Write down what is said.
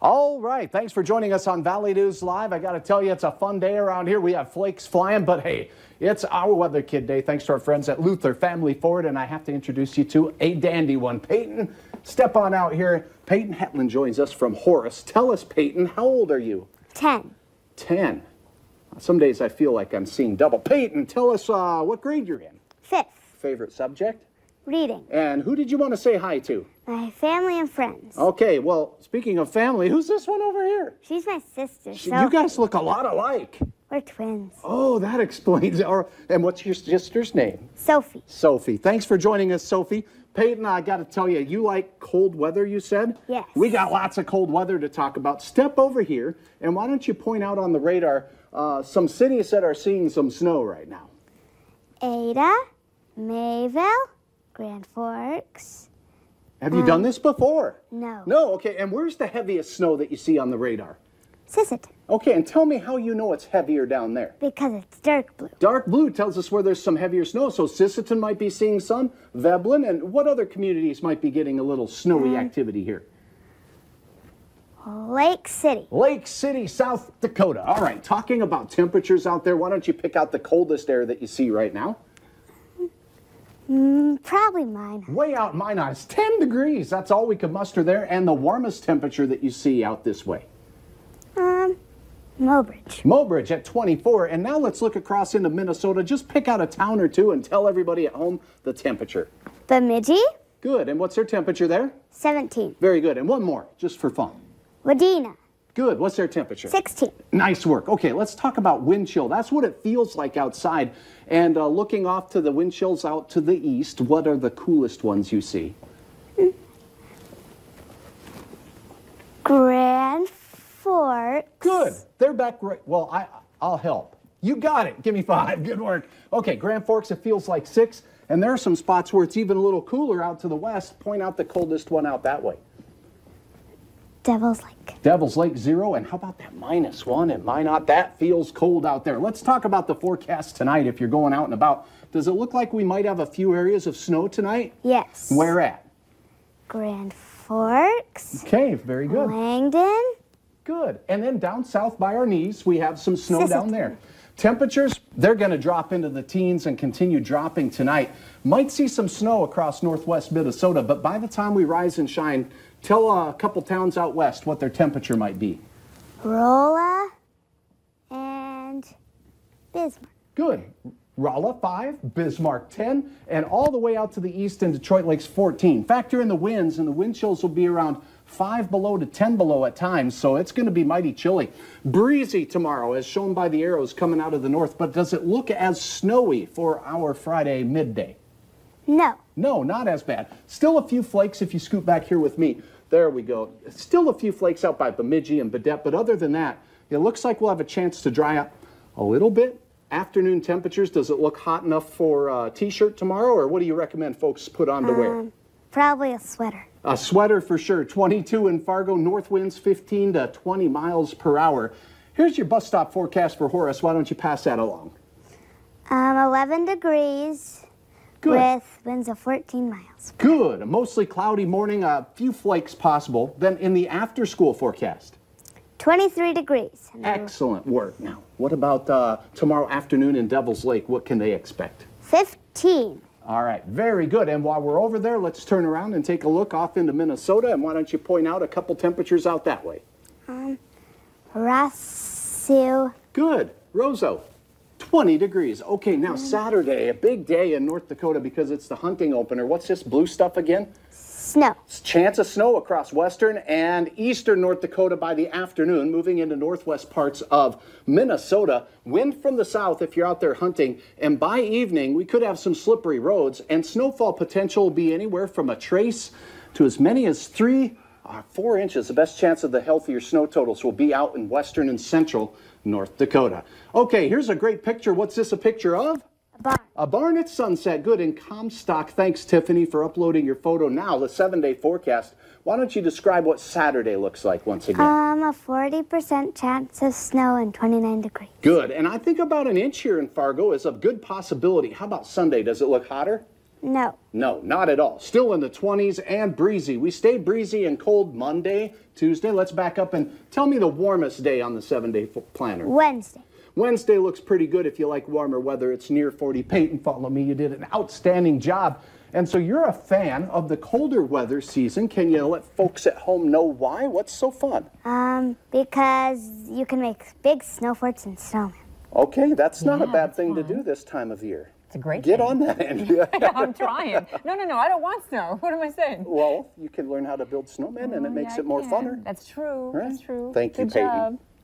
All right, thanks for joining us on Valley News Live. I got to tell you, it's a fun day around here. We have flakes flying, but hey, it's our Weather Kid Day. Thanks to our friends at Luther Family Ford, and I have to introduce you to a dandy one. Peyton, step on out here. Peyton Hetland joins us from Horace. Tell us, Peyton, how old are you? 10. 10. Some days I feel like I'm seeing double. Peyton, tell us what grade you're in. 5th. Favorite subject? Reading. And who did you want to say hi to? My family and friends. Okay, well, speaking of family, who's this one over here? She's my sister. You guys look a lot alike. We're twins. Oh, that explains it. And what's your sister's name? Sophie. Sophie. Thanks for joining us, Sophie. Peyton, I got to tell you, you like cold weather, you said? Yes. We got lots of cold weather to talk about. Step over here, and why don't you point out on the radar some cities that are seeing some snow right now? Ada, Mayville, Grand Forks. Have you done this before? No. No, okay. And where's the heaviest snow that you see on the radar? Sisseton. Okay, and tell me how you know it's heavier down there. Because it's dark blue. Dark blue tells us where there's some heavier snow. So Sisseton might be seeing some, Veblen, and what other communities might be getting a little snowy activity here? Lake City. Lake City, South Dakota. All right, talking about temperatures out there, why don't you pick out the coldest air that you see right now? Probably mine. Way out in Minot, it's 10 degrees. That's all we could muster there. And the warmest temperature that you see out this way? Mobridge. Mobridge at 24. And now let's look across into Minnesota. Just pick out a town or two and tell everybody at home the temperature. Bemidji. Good. And what's their temperature there? 17. Very good. And one more, just for fun. Wadena. Good. What's their temperature? 16. Nice work. Okay, let's talk about wind chill. That's what it feels like outside. And looking off to the wind chills out to the east, what are the coolest ones you see? Grand Forks. Good. They're back right. Well, I'll help. You got it. Give me 5. Good work. Okay, Grand Forks, it feels like 6. And there are some spots where it's even a little cooler out to the west. Point out the coldest one out that way. Devil's Lake. Devil's Lake 0. And how about that -1 at Minot? That feels cold out there. Let's talk about the forecast tonight if you're going out and about. Does it look like we might have a few areas of snow tonight? Yes. Where at? Grand Forks. Okay, very good. Langdon. Good. And then down south by our knees, we have some snow Sisseton. down there. Temperatures, they're going to drop into the teens and continue dropping tonight. Might see some snow across northwest Minnesota, but by the time we rise and shine, tell a couple towns out west what their temperature might be. Rolla and Bismarck. Good. Rolla 5, Bismarck 10, and all the way out to the east in Detroit Lakes 14. Factor in the winds, and the wind chills will be around 5 below to 10 below at times, so it's going to be mighty chilly. Breezy tomorrow, as shown by the arrows coming out of the north, but does it look as snowy for our Friday midday? No. No, not as bad. Still a few flakes if you scoot back here with me. There we go. Still a few flakes out by Bemidji and Baudette, but other than that, it looks like we'll have a chance to dry up a little bit. Afternoon temperatures, does it look hot enough for a t-shirt tomorrow, or what do you recommend folks put on to wear? Probably a sweater. A sweater for sure. 22 in Fargo, north winds 15 to 20 miles per hour. Here's your bus stop forecast for Horace. Why don't you pass that along? 11 degrees. Good. With winds of 14 miles. Good. A mostly cloudy morning, a few flakes possible. Then in the after-school forecast? 23 degrees. Excellent work. Now, what about tomorrow afternoon in Devil's Lake? What can they expect? 15. All right, very good. And while we're over there, let's turn around and take a look off into Minnesota. And why don't you point out a couple temperatures out that way? Rossville. Good. Roseau, 20 degrees. Okay, now Saturday, a big day in North Dakota because it's the hunting opener. What's this blue stuff again? Snow. Chance of snow across western and eastern North Dakota by the afternoon, moving into northwest parts of Minnesota. Wind from the south if you're out there hunting. And by evening, we could have some slippery roads, and snowfall potential will be anywhere from a trace to as many as 3 or 4 inches. The best chance of the healthier snow totals will be out in western and central North Dakota. Okay, here's a great picture. What's this a picture of? A barn. A barn at sunset. Good. In Comstock. Thanks, Tiffany, for uploading your photo. Now, the 7-day forecast. Why don't you describe what Saturday looks like once again? A 40% chance of snow and 29 degrees. Good. And I think about an inch here in Fargo is a good possibility. How about Sunday? Does it look hotter? No. No, not at all. Still in the 20s and breezy. We stay breezy and cold Monday, Tuesday. Let's back up and tell me the warmest day on the 7-day planner. Wednesday. Wednesday looks pretty good if you like warmer weather. It's near 40. Peyton, follow me. You did an outstanding job. And so you're a fan of the colder weather season. Can you let folks at home know why? What's so fun? Because you can make big snow forts and snowmen. Okay, that's not a bad that's thing to fun. do this time of year. It's a great Get thing. on that, Andrea. I'm trying. No, I don't want snow. What am I saying? Well, you can learn how to build snowmen, and it makes Yeah, it more I can. funner. That's true. Right? That's true. Thank you, Good Peyton. job.